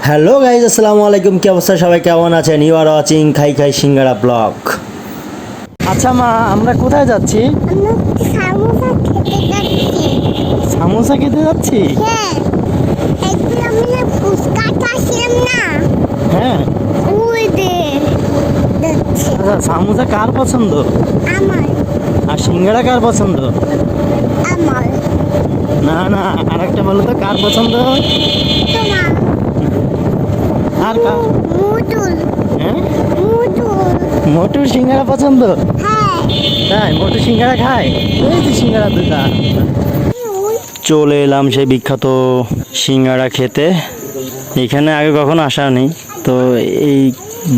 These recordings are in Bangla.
হ্যালো গাইজ, আসসালামু আলাইকুম। কি অবস্থা সবাই, কেমন আছেন? ইউ আর ওয়াচিং খাই খাই সিঙ্গারা ব্লগ। আচ্ছা মা, আমরা কোথায় যাচ্ছি? সামোসা খেতে যাচ্ছি। হ্যাঁ, আচ্ছা, সামোসা কার পছন্দ? আর সিঙ্গারা কার পছন্দ? না না, আরেকটা বলো তো, কার পছন্দ? আর কার? হ্যাঁ, মোটুর সিঙ্গারা পছন্দ। তাই মোটু সিঙ্গারা খায়? এই যে সিঙ্গারা দোকান। চলে এলাম সেই বিখ্যাত সিঙ্গারা খেতে। এখানে আগে কখনো আসা নেই, তো এই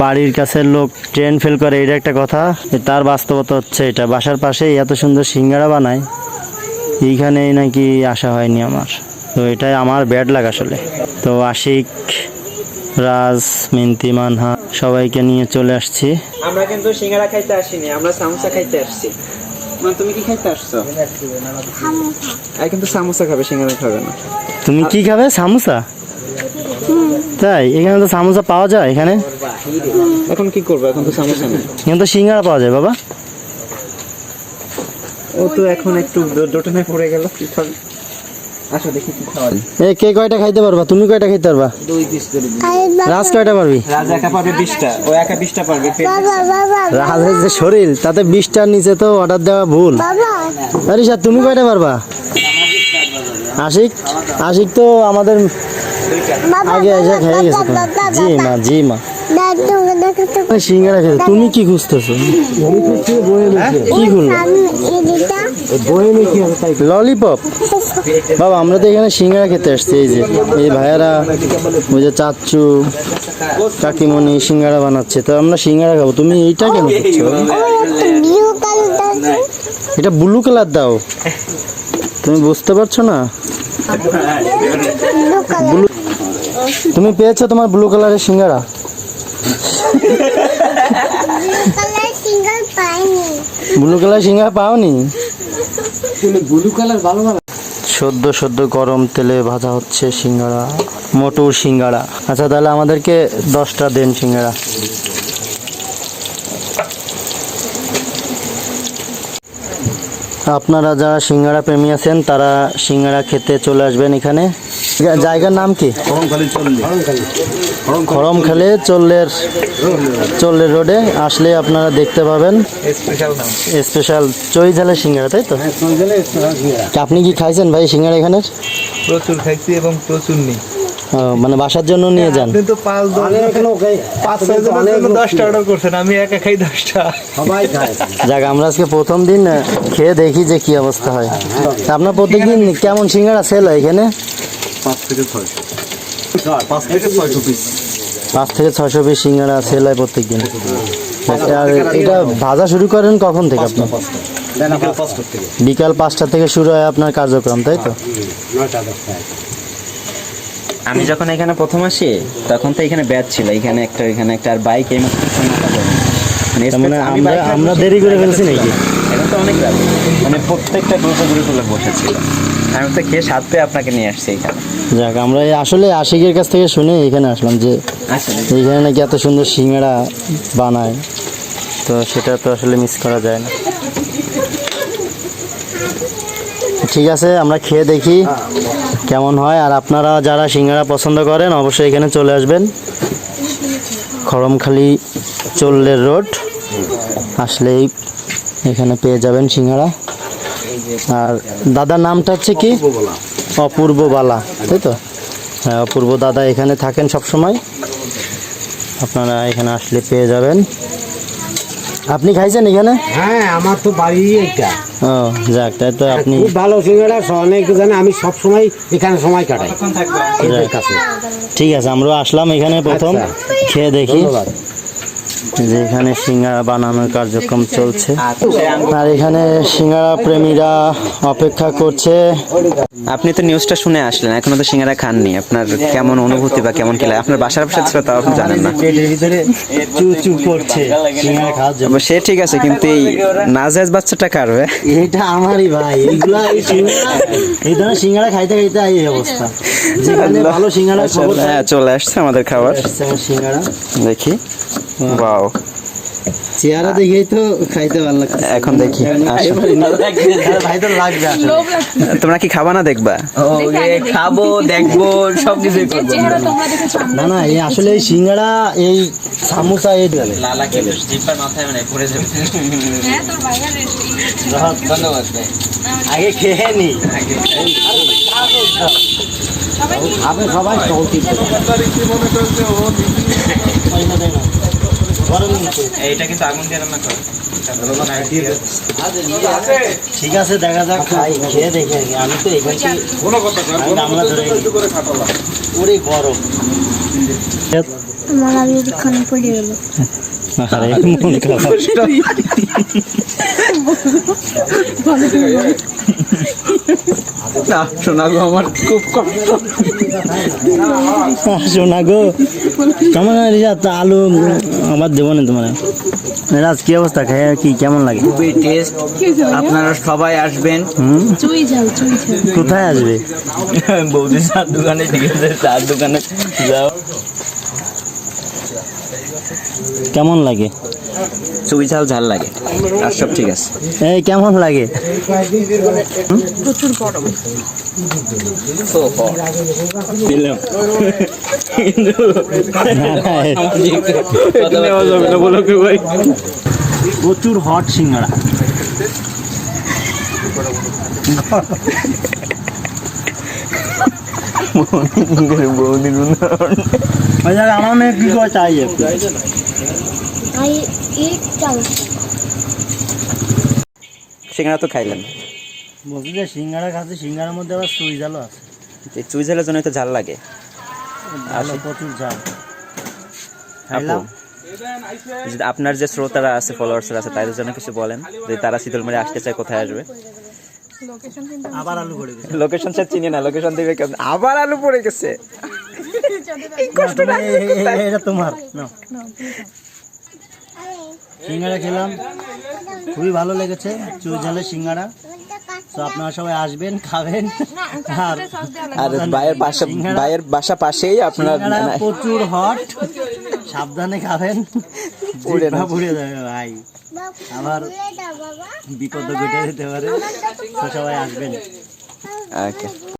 বাড়ির কাছের লোক ট্রেন ফেল করে, এটা একটা কথা। তার বাস্তবতা হচ্ছে এটা, বাসার পাশেই এত সুন্দর সিঙ্গারা বানায়, এইখানেই নাকি আসা হয়নি আমার। তো এটাই আমার ব্যাড লাগ আসলে। তো আশিক, রাজ, মিন্তি, মানহা সবাইকে নিয়ে চলে আসছি। আমরা কিন্তু সিঙ্গারা খাইতে আসিনি, আমরা সামোসা খাইতে আসছি। মানে তুমি কি খাইতে আসছো? আর কিন্তু সামোসা খাবে, সিঙ্গারা খাবে না। তুমি কি খাবে? সামোসা? তাই? এখানে তো সামোসা পাওয়া যায় এখানে। এখন কি করবো? এখন তো সামোসা নেই, এখানে তো সিঙ্গারা পাওয়া যায় বাবা। ও তো এখন একটু দোটানে পড়ে গেল। কি খাবে? আসো দেখি কি খাওয়া যায়। এ কে কয়টা খাইতে পারবা? তুমি কয়টা খাইতে পারবা? 2 পিস করে দিন। রাজ কয়টা পারবি? রাজ একা পারবে 20টা, ও একা 20টা পারবে। রাজের যে শরীর, তাতে 20টার নিচে তো অর্ডার দেওয়া ভুল। আরিশা, তুমি কয়টা পারবা? আশিক আশিক তো আমাদের আগে এসে খেয়ে গেছে তো। জি মা, জি মা। সিঙ্গারা খেতে তুমি কি খুঁজতেছো? কি খুললো? ললিপপ? বাবা, আমরা তো এখানে সিঙ্গারা খেতে আসছি। এই যে এই ভাইয়ারা, ওই যে চাচ্চু কাকিমণি সিঙ্গারা বানাচ্ছে, তো আমরা সিঙ্গারা খাবো। তুমি এইটা কেন করছো? এটা ব্লু কালার দাও। তুমি বুঝতে পারছো না? ব্লু, তুমি পেয়েছো তোমার ব্লু কালারের সিঙ্গারা? ব্লু কালার সিঙ্গারা পাওনি? ব্লু কালার ভালো ভালো। সদ্য সদ্য গরম তেলে ভাজা হচ্ছে সিঙ্গারা, মোটর সিঙ্গারা। আচ্ছা, তাহলে আমাদেরকে 10টা দেন সিঙ্গারা। আপনারা যারা সিঙ্গারা প্রেমী আছেন, তারা সিঙ্গারা খেতে চলে আসবেন এখানে। জায়গার নাম কি? খড়মখালি চল্লের রোডে আসলে আপনারা দেখতে পাবেন স্পেশাল চৈঝালের সিঙ্গারা, তাই তো? আপনি কি খাইছেন ভাই সিঙ্গারা এখানে? প্রচুর খাইছি এবং প্রচুর নেই। মানে বাসার জন্য নিয়ে যান? আপনি তো 5-6 জনের জন্য 10টা অর্ডার করছেন, আমি একা খাই 10টা। যাক, আমরা আজকে প্রথম দিন খেয়ে দেখি যে কি অবস্থা হয়। আপনার প্রত্যেকদিন কেমন সিঙ্গারা সেল হয় এখানে? 5 থেকে 600 পিস। 5 থেকে 600 পিস সিঙ্গারা সেল হয় প্রত্যেকদিন। আর এটা ভাজা শুরু করেন কখন থেকে আপনি? বিকাল 5টা থেকে শুরু হয় আপনার কার্যক্রম, তাই তো? আমি যখন এখানে প্রথম আসি তখন তো এখানে ব্যাচ ছিল, এখানে একটা আর বাইক এই মাত্র মানে আমরা দেরি করে ফেলছি নাকি? এখন তো অনেক রাত, মানে প্রত্যেকটা গ্রুপে লোক বসেছিল। আমি তো খেয়ে স্বাদ পেয়ে আপনাকে নিয়ে আসছি এখানে। যাক, আমরা আসলে আশিকের কাছ থেকে শুনে এখানে আসলাম যে এইখানে নাকি এত সুন্দর সিঙ্গারা বানায়, তো সেটা তো আসলে মিস করা যায় না। ঠিক আছে, আমরা খেয়ে দেখি কেমন হয়। আর আপনারা যারা সিঙ্গারা পছন্দ করেন অবশ্যই এখানে চলে আসবেন। খড়মখালি চল্লের রোড আসলেই এখানে পেয়ে যাবেন সিঙ্গারা। আর দাদার নামটা হচ্ছে কি? অপূর্ব বালা, তাই তো? হ্যাঁ, অপূর্ব দাদা এখানে থাকেন সব সময়, আপনারা এখানে আসলে পেয়ে যাবেন। আপনি খাইছেন এখানে? হ্যাঁ, আমার তো বাড়ি এটা। ও যাক, তাই তো আপনি খুব ভালো সিঙ্গারা, অনেক জানে। আমি সব সময় এখানে সময় কাটাই এদের কাছে। ঠিক আছে, আমরা আসলাম এখানে প্রথম, খেয়ে দেখি। ধন্যবাদ। যে এখানে সিঙ্গারা বানানোর কার্যক্রম চলছে আর এখানে সিঙ্গারা প্রেমীরা অপেক্ষা করছে। আপনি তো নিউজটা শুনে আসলেন, এখনো তো সিঙ্গারা খাননি, আপনার কেমন অনুভূতি বা কেমন কি লাগে? আপনার বাসার পাশে ছিল তাও আপনি জানেন না। পেটের ভিতরে চু চু করছে সিঙ্গারা খাওয়ার জন্য। সে ঠিক আছে, কিন্তু এই নাজায়েজ বাচ্চাটা কার হবে? এটা আমারই ভাই, এইগুলা এই সিঙ্গারা, এই ধরনের সিঙ্গারা খাইতে খাইতে এই অবস্থা। যেখানে ভালো সিঙ্গারা খাবো হ্যাঁ, চলে আসছে আমাদের খাবার, সিঙ্গারা দেখি। ওয়াও, চেহারা দেখেই তো খাইতে ভালো লাগছে। এখন দেখি, আসো। ভাই তো লাগবে আসলে। তোমরা কি খাবা না দেখবা? খাবো, দেখবো, সব কিছুই করবো। না না, এই আসলে এই সিঙ্গারা, এই সামোসা, এই লালা খেলে জিপার মাথায় মানে পড়ে যাবে। ধন্যবাদ ভাই। আগে খেয়ে নি, আপনি সবাই চলতি এইটা কিন্তু আগুন দিয়ে রান্না করে। ঠিক আছে, দেখা যাক, খাই, খেয়ে দেখে আগে। আমি তো এখান থেকে আমি গামলা ধরে পুরি গরম। আমার আগে খান পড়ে গেল। আরে মন খারাপ। শোনা গো, আমার খুব কষ্ট। শোনা গো, কেমন রিজাত? আলু আবার দেবো না তোমার। রাজ, কি অবস্থা? খেয়ে কি কেমন লাগে? খুবই টেস্ট, আপনারা সবাই আসবেন। কোথায় আসবে? বৌদি চার দোকানে, ঠিক আছে, চার দোকানে যাও। কেমন লাগে? চুই ঝাল ঝাল লাগে, আর সব ঠিক আছে। এই কেমন লাগে? দিলাম প্রচুর হট সিঙ্গারা। আমার মেয়ে কি করে চাই একটু। সিঙ্গারা তো খাইলেন, বলছি যে সিঙ্গারা খাচ্ছে, সিঙ্গারার মধ্যে আবার চুই ঝালও আছে। এই চুই ঝালের জন্য তো ঝাল লাগে। ভালো, প্রচুর ঝাল। খাইলাম। যদি আপনার যে শ্রোতারা আছে, ফলোয়ার্সরা আছে, তাদের জন্য কিছু বলেন, যদি তারা শীতলমারি আসতে চায়, কোথায় আসবে? আবার আলু পড়ে গেছে। লোকেশন সে চিনি না, লোকেশন দিবে কেমন? আবার আলু পড়ে গেছে। এটা তোমার নাও। সিঙ্গারা খেলাম, খুবই ভালো লেগেছে, চুই ঝালের সিঙ্গারা। তো আপনারা সবাই আসবেন, খাবেন। আর ভাইয়ের বাসা পাশেই, আপনার সিঙ্গারা প্রচুর হট, সাবধানে খাবেন, পুড়ে যাবে ভাই, আবার বিপদ ঘটে যেতে পারে। তো সবাই আসবেন। ওকে।